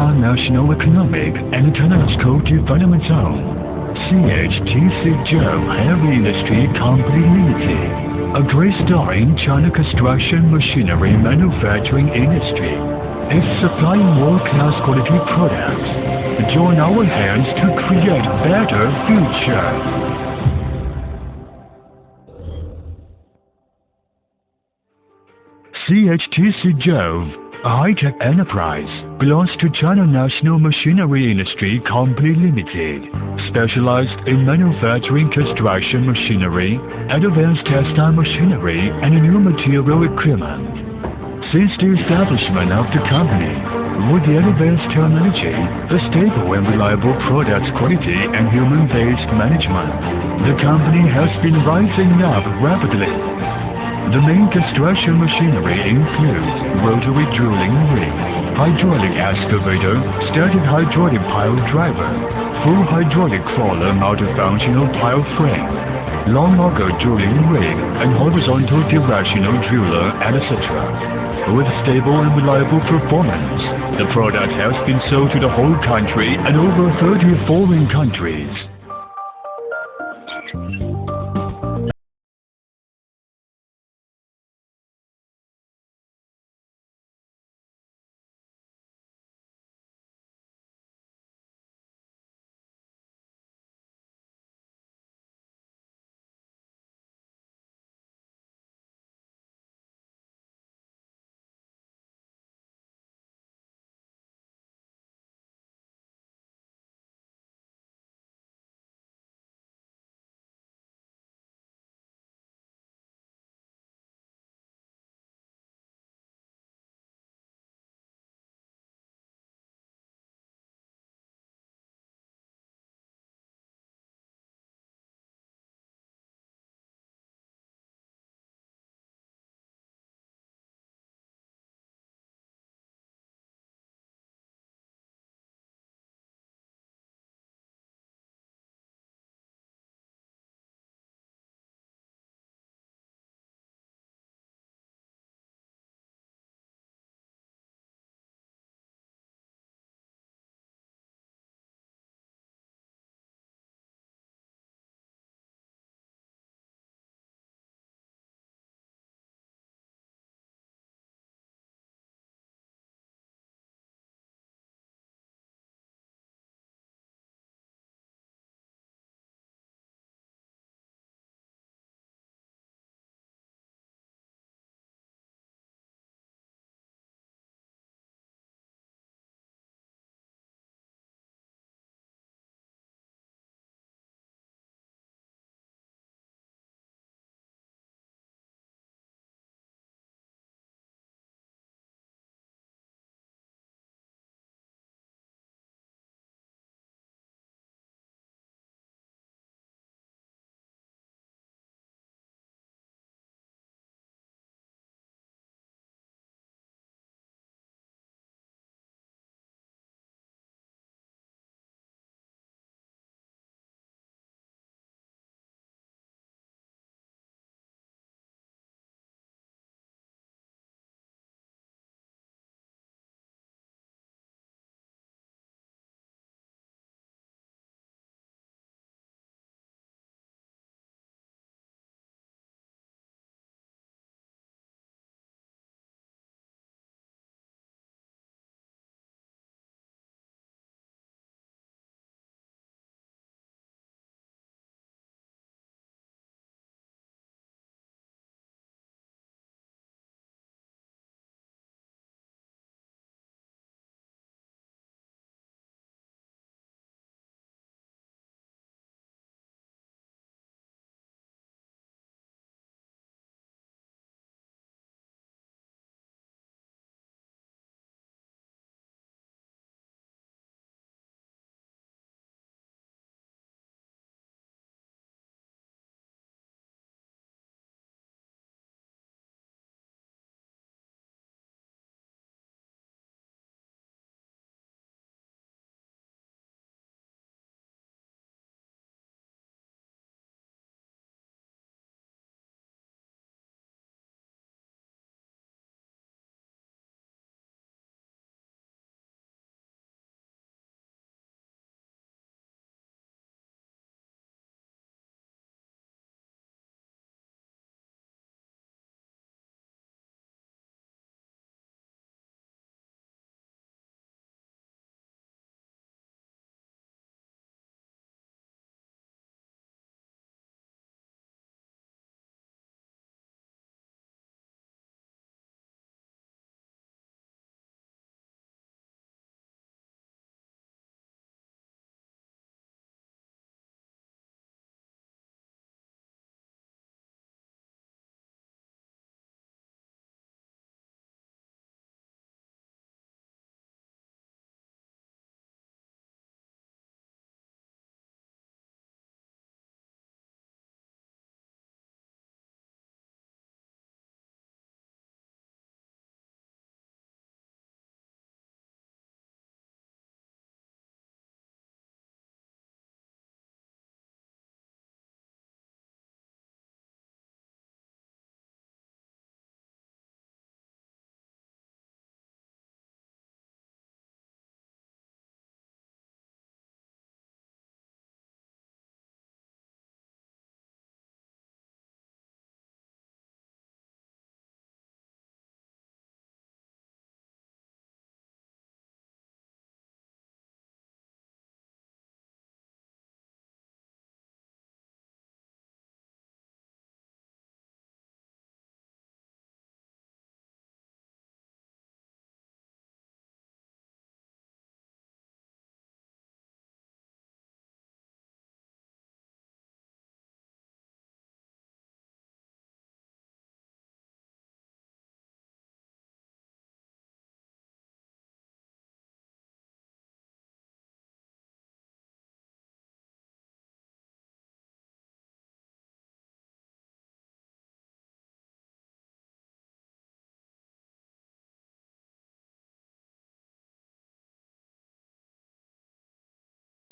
Shanghai National Economic and Technological Development Zone, CHTC JOVE Heavy Industry Company Limited, a great star in China construction machinery manufacturing industry, is supplying world-class quality products. Join our hands to create better future. CHTC JOVE, a high-tech enterprise, belongs to China National Machinery Industry Company Limited, specialized in manufacturing construction machinery, advanced textile machinery, and new material equipment. Since the establishment of the company, with the advanced technology, the stable and reliable product quality and human-based management, the company has been rising up rapidly. The main construction machinery includes rotary drilling rig, hydraulic excavator, static hydraulic pile driver, full hydraulic crawler multifunctional pile frame, long auger drilling rig, and horizontal directional driller, etc. With stable and reliable performance, the product has been sold to the whole country and over 30 foreign countries.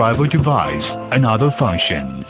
driver device, and other functions.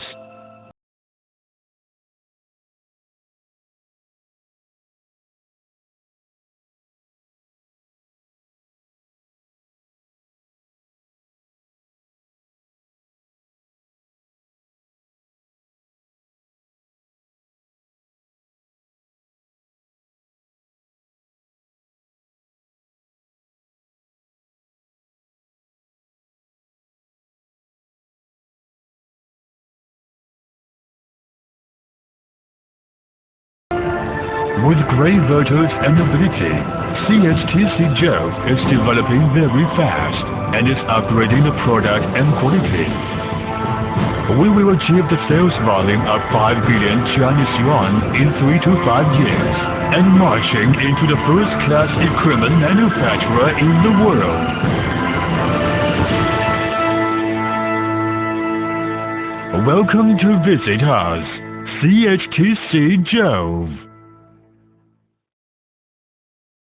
With great virtues and ability, CHTC JOVE is developing very fast and is upgrading the product and quality. We will achieve the sales volume of 5 billion Chinese yuan in 3 to 5 years and marching into the first-class equipment manufacturer in the world. Welcome to visit us, CHTC JOVE.